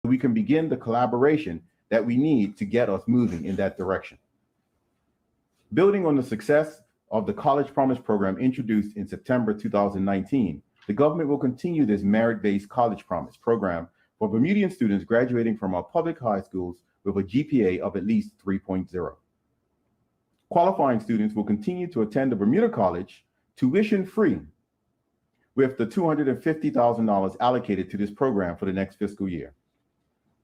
we can begin the collaboration that we need to get us moving in that direction. Building on the success of the College Promise program introduced in September 2019, the government will continue this merit-based College Promise program for Bermudian students graduating from our public high schools with a GPA of at least 3.0. Qualifying students will continue to attend the Bermuda College tuition-free with the $250,000 allocated to this program for the next fiscal year.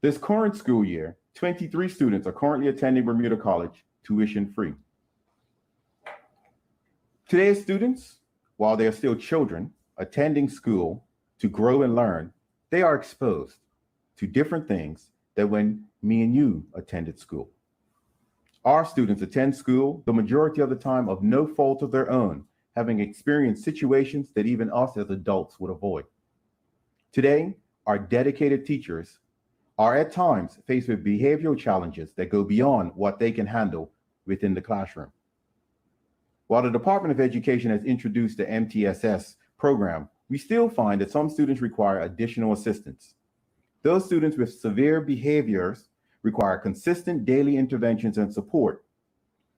This current school year, 23 students are currently attending Bermuda College tuition-free. Today's students, while they are still children attending school to grow and learn, they are exposed to different things than when me and you attended school. Our students attend school the majority of the time of no fault of their own, having experienced situations that even us as adults would avoid. Today, our dedicated teachers are at times faced with behavioral challenges that go beyond what they can handle within the classroom. While the Department of Education has introduced the MTSS program, we still find that some students require additional assistance. Those students with severe behaviors require consistent daily interventions and support,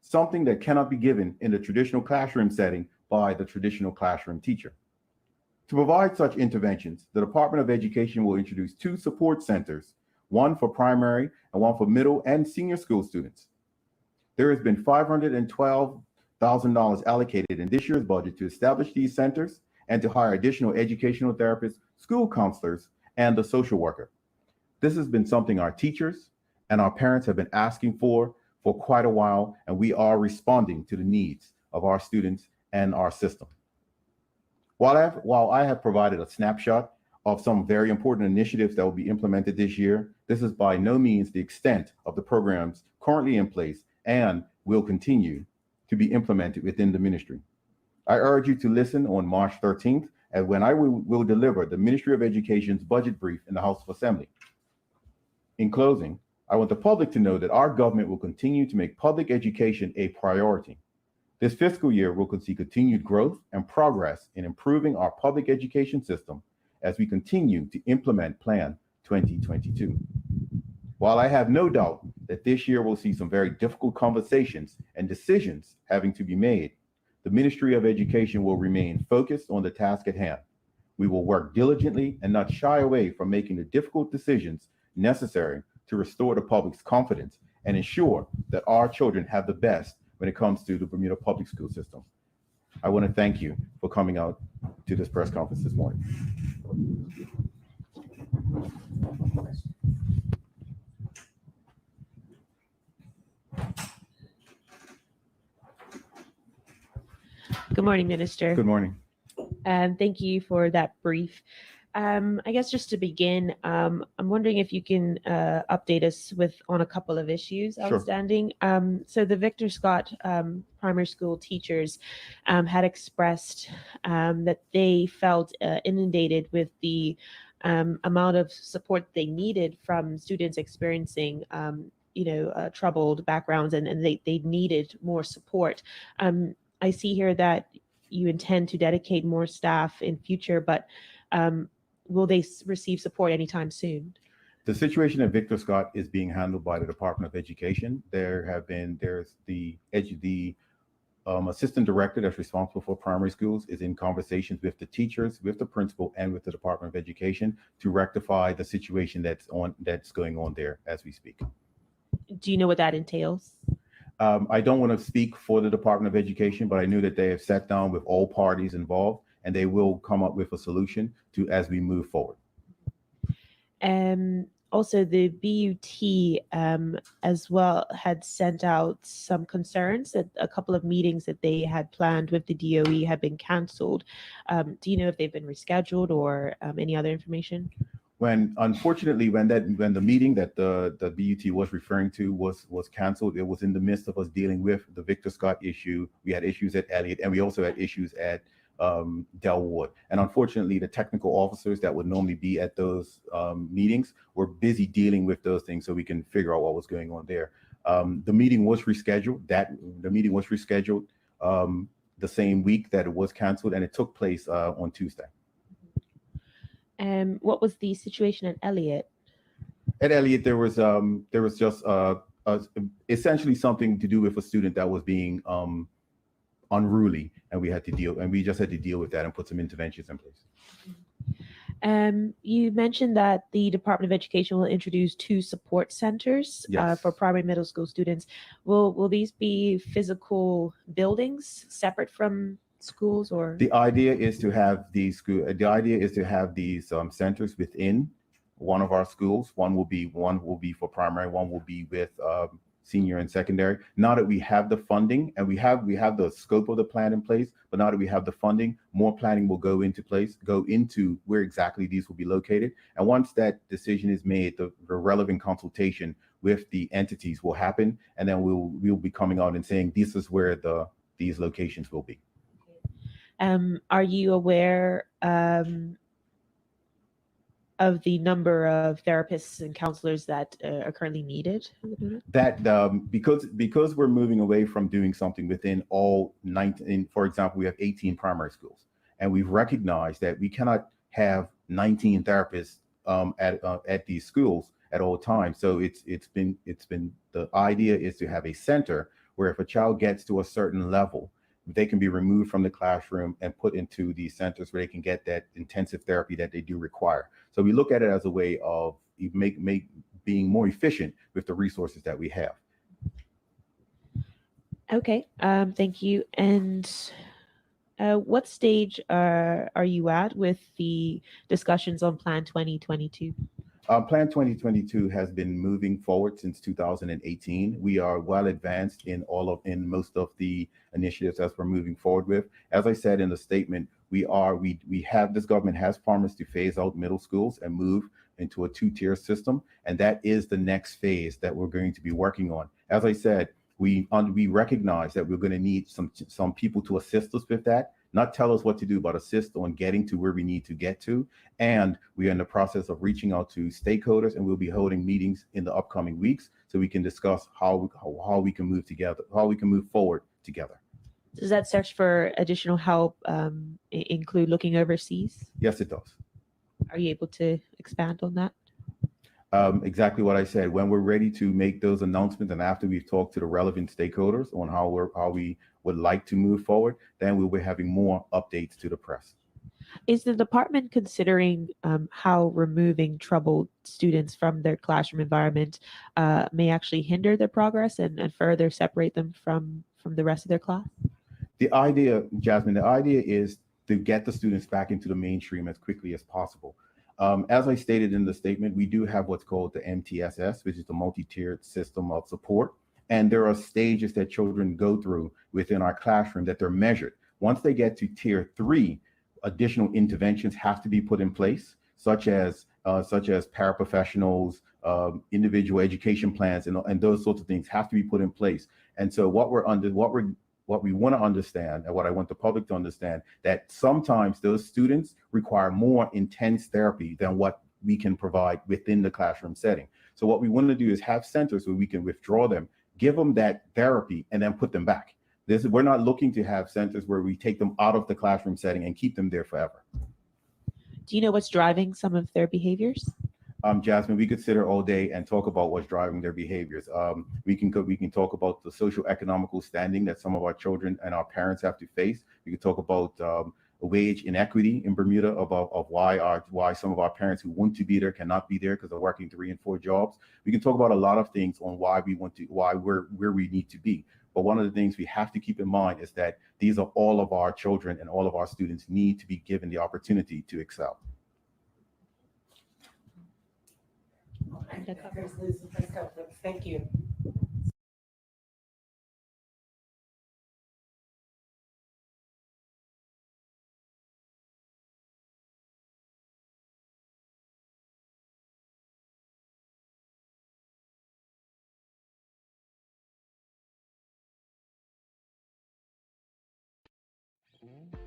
something that cannot be given in the traditional classroom setting by the traditional classroom teacher. To provide such interventions, the Department of Education will introduce 2 support centers, one for primary and one for middle and senior school students. There has been $512,000 allocated in this year's budget to establish these centers and to hire additional educational therapists, school counselors, and a social worker. This has been something our teachers and our parents have been asking for quite a while, and we are responding to the needs of our students and our system. While I have provided a snapshot of some very important initiatives that will be implemented this year, this is by no means the extent of the programs currently in place and will continue to be implemented within the ministry. I urge you to listen on March 13th, and when I will deliver the Ministry of Education's budget brief in the House of Assembly. In closing, I want the public to know that our government will continue to make public education a priority. This fiscal year will see continued growth and progress in improving our public education system as we continue to implement Plan 2022. While I have no doubt that this year will see some very difficult conversations and decisions having to be made, the Ministry of Education will remain focused on the task at hand. We will work diligently and not shy away from making the difficult decisions necessary to restore the public's confidence and ensure that our children have the best when it comes to the Bermuda public school system. I want to thank you for coming out to this press conference this morning. Good morning, Minister. Good morning. Thank you for that brief. I guess just to begin, I'm wondering if you can update us on a couple of issues outstanding. Sure. So the Victor Scott primary school teachers had expressed that they felt inundated with the amount of support they needed from students experiencing troubled backgrounds, and they needed more support. I see here that you intend to dedicate more staff in future, but will they receive support anytime soon? The situation at Victor Scott is being handled by the Department of Education. There's the assistant director that's responsible for primary schools is in conversations with the teachers, with the principal, and with the Department of Education to rectify the situation that's going on there as we speak. Do you know what that entails? I don't want to speak for the Department of Education, but I knew that they have sat down with all parties involved, and they will come up with a solution as we move forward. Also, the BUT as well had sent out some concerns that a couple of meetings that they had planned with the DOE had been canceled. Do you know if they've been rescheduled or any other information? Unfortunately, when the meeting that the BUT was referring to was canceled, it was in the midst of us dealing with the Victor Scott issue. We had issues at Elliott, and we also had issues at Delwood. And unfortunately, the technical officers that would normally be at those meetings were busy dealing with those things, so we can figure out what was going on there. The meeting was rescheduled. The meeting was rescheduled the same week that it was canceled, and it took place on Tuesday. What was the situation at Elliott? At Elliott, there was just essentially something to do with a student that was being unruly, and we just had to deal with that and put some interventions in place. You mentioned that the Department of Education will introduce 2 support centers Yes. for primary and middle school students. Will these be physical buildings separate from schools, or? The idea is to have these centers within one of our schools. One will be for primary. One will be with senior and secondary. Now that we have the funding and we have the scope of the plan in place, but now that we have the funding, more planning will go into where exactly these will be located. And once that decision is made, the relevant consultation with the entities will happen, and then we'll be coming out and saying this is where these locations will be. Are you aware of the number of therapists and counselors that are currently needed? That because we're moving away from doing something within all 19, for example, we have 18 primary schools, and we've recognized that we cannot have 19 therapists at these schools at all times. So it's been the idea is to have a center where if a child gets to a certain level, they can be removed from the classroom and put into these centers where they can get that intensive therapy that they do require. So we look at it as a way of make being more efficient with the resources that we have. Okay, thank you. And what stage are you at with the discussions on Plan 2022? Plan 2022 has been moving forward since 2018. We are well advanced in most of the initiatives as we're moving forward with. As I said in the statement, this government has promised to phase out middle schools and move into a 2-tier system, and that is the next phase that we're going to be working on. As I said, we recognize that we're going to need some people to assist us with that, not tell us what to do, but assist on getting to where we need to get to. And we are in the process of reaching out to stakeholders, and we'll be holding meetings in the upcoming weeks so we can discuss how we can move together, how we can move forward together. Does that search for additional help include looking overseas? Yes, it does. Are you able to expand on that? Exactly what I said. When we're ready to make those announcements, and after we've talked to the relevant stakeholders on how we would like to move forward, then we'll be having more updates to the press. Is the department considering how removing troubled students from their classroom environment may actually hinder their progress and further separate them from the rest of their class? The idea, Jasmine, is to get the students back into the mainstream as quickly as possible. As I stated in the statement, we do have what's called the MTSS, which is the multi-tiered system of support. And there are stages that children go through within our classroom that they're measured. Once they get to tier 3, additional interventions have to be put in place, such as paraprofessionals, individual education plans, and those sorts of things have to be put in place. And so what we want to understand, and what I want the public to understand, that sometimes those students require more intense therapy than what we can provide within the classroom setting. So what we want to do is have centers where we can withdraw them, give them that therapy, and then put them back. We're not looking to have centers where we take them out of the classroom setting and keep them there forever. Do you know what's driving some of their behaviors? Jasmine, we could sit here all day and talk about what's driving their behaviors. We can talk about the social economical standing that some of our children and our parents have to face. We could talk about wage inequity in Bermuda, of why some of our parents who want to be there cannot be there because they're working 3 and 4 jobs. We can talk about a lot of things on why we're where we need to be. But one of the things we have to keep in mind is that these are all of our children, and all of our students need to be given the opportunity to excel. Thank you. Mm-hmm.